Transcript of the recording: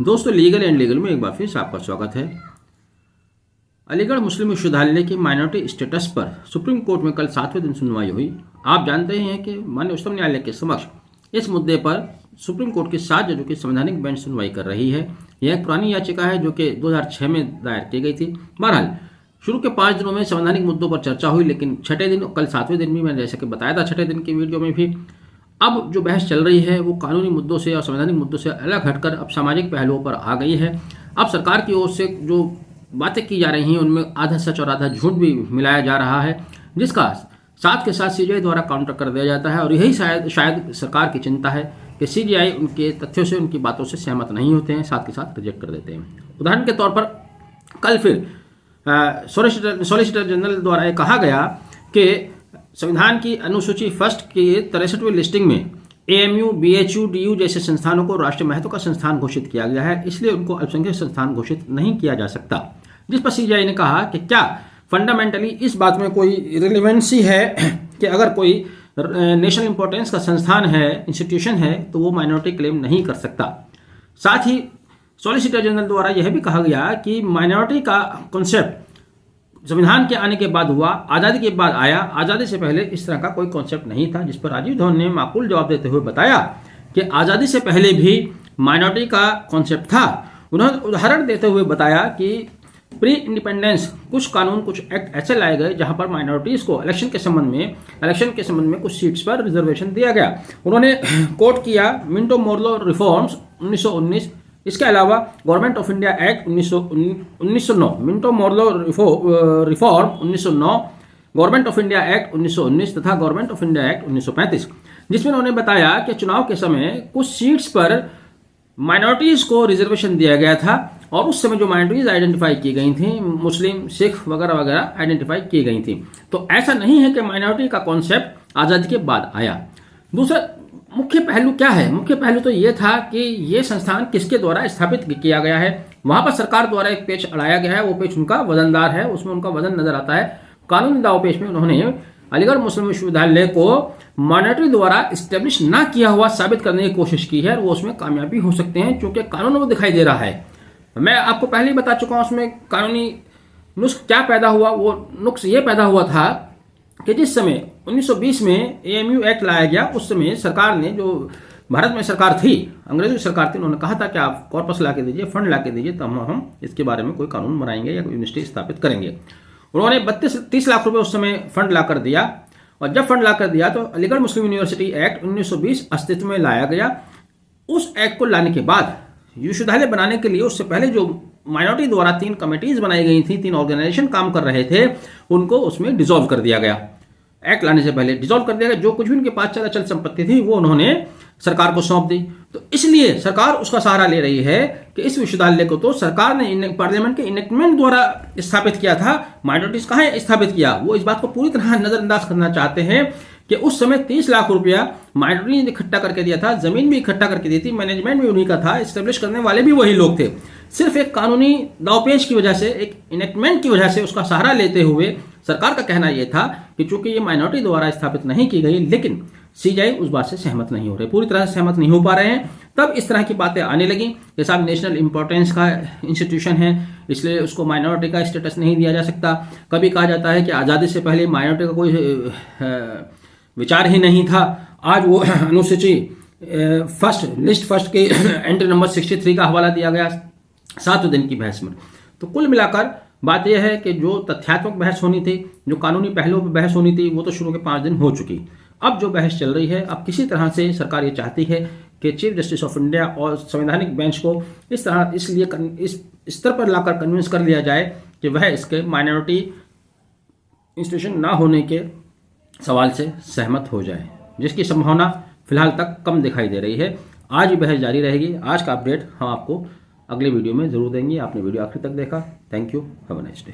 दोस्तों, legal and legal में एक बार फिर आपका स्वागत है। अलीगढ़ मुस्लिम विश्वविद्यालय के माइनॉरिटी स्टेटस पर सुप्रीम कोर्ट में कल 7वें दिन सुनवाई हुई। आप जानते हैं कि माननीय उच्चतम न्यायालय के समक्ष इस मुद्दे पर सुप्रीम कोर्ट के 7 जजों की संवैधानिक बेंच सुनवाई कर रही है। यह एक पुरानी याचिका है जो कि 2006 में दायर की गई थी। बहरहाल शुरू के 5 दिनों में संवैधानिक मुद्दों पर चर्चा हुई, लेकिन छठे दिन, कल 7वें दिन भी मैंने जैसे कि बताया था छठे दिन की वीडियो में भी, अब जो बहस चल रही है वो कानूनी मुद्दों से और संवैधानिक मुद्दों से अलग हटकर अब सामाजिक पहलुओं पर आ गई है। अब सरकार की ओर से जो बातें की जा रही हैं उनमें आधा सच और आधा झूठ भी मिलाया जा रहा है, जिसका साथ के साथ सीजीआई द्वारा काउंटर कर दिया जाता है। और यही शायद सरकार की चिंता है कि सीजीआई उनके तथ्यों से, उनकी बातों से सहमत नहीं होते हैं, साथ के साथ रिजेक्ट कर देते हैं। उदाहरण के तौर पर कल फिर सॉलिसिटर जनरल द्वारा यह कहा गया कि संविधान की अनुसूची फर्स्ट की 63वीं लिस्टिंग में एएमयू, बीएचयू, डीयू जैसे संस्थानों को राष्ट्रीय महत्व का संस्थान घोषित किया गया है, इसलिए उनको अल्पसंख्यक संस्थान घोषित नहीं किया जा सकता। जिस पर सीजीआई ने कहा कि क्या फंडामेंटली इस बात में कोई रिलेवेंसी है कि अगर कोई नेशनल इंपॉर्टेंस का संस्थान है, इंस्टीट्यूशन है, तो वो माइनॉरिटी क्लेम नहीं कर सकता। साथ ही सॉलिसिटर जनरल द्वारा यह भी कहा गया कि माइनॉरिटी का कॉन्सेप्ट संविधान के आने के बाद हुआ, आज़ादी के बाद आया, आज़ादी से पहले इस तरह का कोई कॉन्सेप्ट नहीं था। जिस पर राजीव धवन ने माकूल जवाब देते हुए बताया कि आज़ादी से पहले भी माइनॉरिटी का कॉन्सेप्ट था। उन्होंने उदाहरण देते हुए बताया कि प्री इंडिपेंडेंस कुछ कानून, कुछ एक्ट ऐसे लाए गए जहां पर माइनॉरिटीज़ को इलेक्शन के संबंध में कुछ सीट्स पर रिजर्वेशन दिया गया। उन्होंने कोट किया मिंटो मोर्लो रिफॉर्म्स 1919, इसके अलावा government of India act 1909, Minto Morley reform 1909, government of India act 1919 तथा गवर्नमेंट ऑफ इंडिया एक्ट 1935, जिसमें उन्होंने बताया कि चुनाव के समय कुछ सीट्स पर माइनॉरिटीज़ को रिजर्वेशन दिया गया था और उस समय जो माइनॉरिटीज़ आइडेंटिफाई की गई थी, मुस्लिम, सिख वगैरह वगैरह आइडेंटिफाई की गई थी। तो ऐसा नहीं है कि माइनॉरिटी का कॉन्सेप्ट आज़ादी के बाद आया। दूसरा मुख्य पहलू क्या है? मुख्य पहलू तो ये था कि ये संस्थान किसके द्वारा स्थापित किया गया है। वहां पर सरकार द्वारा एक पेज अड़ाया गया है, वो पेज उनका वजनदार है, उसमें उनका वजन नजर आता है। कानूनी दाव पेश में उन्होंने अलीगढ़ मुस्लिम विश्वविद्यालय को माइनॉरिटी द्वारा स्टेब्लिश ना किया हुआ साबित करने की कोशिश की है और वो उसमें कामयाबी हो सकते हैं, क्योंकि कानून में दिखाई दे रहा है। मैं आपको पहले ही बता चुका हूं उसमें कानूनी नुस्ख क्या पैदा हुआ। वो नुस्ख ये पैदा हुआ था कि जिस समय 1920 में एएमयू एक्ट लाया गया, उस समय सरकार ने, जो भारत में सरकार थी, अंग्रेजों की सरकार थी, उन्होंने कहा था कि आप कॉर्पस ला के दीजिए, फंड ला के दीजिए, तब हम इसके बारे में कोई कानून बनाएंगे या कोई यूनिवर्सिटी स्थापित करेंगे। उन्होंने 30 लाख रुपए उस समय फंड ला कर दिया, और जब फंड ला कर दिया तो अलीगढ़ मुस्लिम यूनिवर्सिटी एक्ट 1920 अस्तित्व में लाया गया। उस एक्ट को लाने के बाद विश्वविद्यालय बनाने के लिए उससे पहले जो माइनॉरिटी द्वारा 3 कमेटीज बनाई गई थी, 3 ऑर्गेनाइजेशन काम कर रहे थे, उनको उसमें डिसॉल्व कर दिया गया। एक्ट लाने से पहले डिसॉल्व कर दिया गया। जो कुछ भी उनके पास अचल संपत्ति थी वो उन्होंने सरकार को सौंप दी। तो इसलिए सरकार उसका सहारा ले रही है कि इस विश्वविद्यालय को तो सरकार ने पार्लियामेंट के इनेक्टमेंट द्वारा स्थापित किया था, माइनॉरिटीज कहाँ स्थापित किया। वो इस बात को पूरी तरह नजरअंदाज करना चाहते हैं कि उस समय 30 लाख रुपया माइनॉरिटी ने इकट्ठा करके दिया था, जमीन भी इकट्ठा करके दी थी, मैनेजमेंट भी उन्हीं का था, एस्टेब्लिश करने वाले भी वही लोग थे। सिर्फ एक कानूनी दावपेच की वजह से, एक इनेक्टमेंट की वजह से उसका सहारा लेते हुए सरकार का कहना यह था कि चूंकि ये माइनॉरिटी द्वारा स्थापित नहीं की गई, लेकिन सीजीआई उस बात से सहमत नहीं हो रहे, पूरी तरह से सहमत नहीं हो पा रहे हैं। तब इस तरह की बातें आने लगी कि साहब नेशनल इंपॉर्टेंस का इंस्टीट्यूशन है, इसलिए उसको माइनॉरिटी का स्टेटस नहीं दिया जा सकता। कभी कहा जाता है कि आज़ादी से पहले माइनॉरिटी का कोई विचार ही नहीं था। आज वो अनुसूची लिस्ट फर्स्ट के एंट्री नंबर 63 का हवाला दिया गया 7 दिन की बहस में। तो कुल मिलाकर बात यह है कि जो तथ्यात्मक बहस होनी थी, जो कानूनी पहलुओं पर बहस होनी थी, वो तो शुरू के 5 दिन हो चुकी। अब जो बहस चल रही है, अब किसी तरह से सरकार ये चाहती है कि चीफ जस्टिस ऑफ इंडिया और संवैधानिक बेंच को इसलिए इस स्तर पर लाकर कन्विंस कर लिया जाए कि वह इसके माइनॉरिटी इंस्टीट्यूशन ना होने के सवाल से सहमत हो जाए, जिसकी संभावना फिलहाल तक कम दिखाई दे रही है। आज भी बहस जारी रहेगी। आज का अपडेट हम आपको अगले वीडियो में जरूर देंगे। आपने वीडियो आखिर तक देखा, thank you, have a nice day.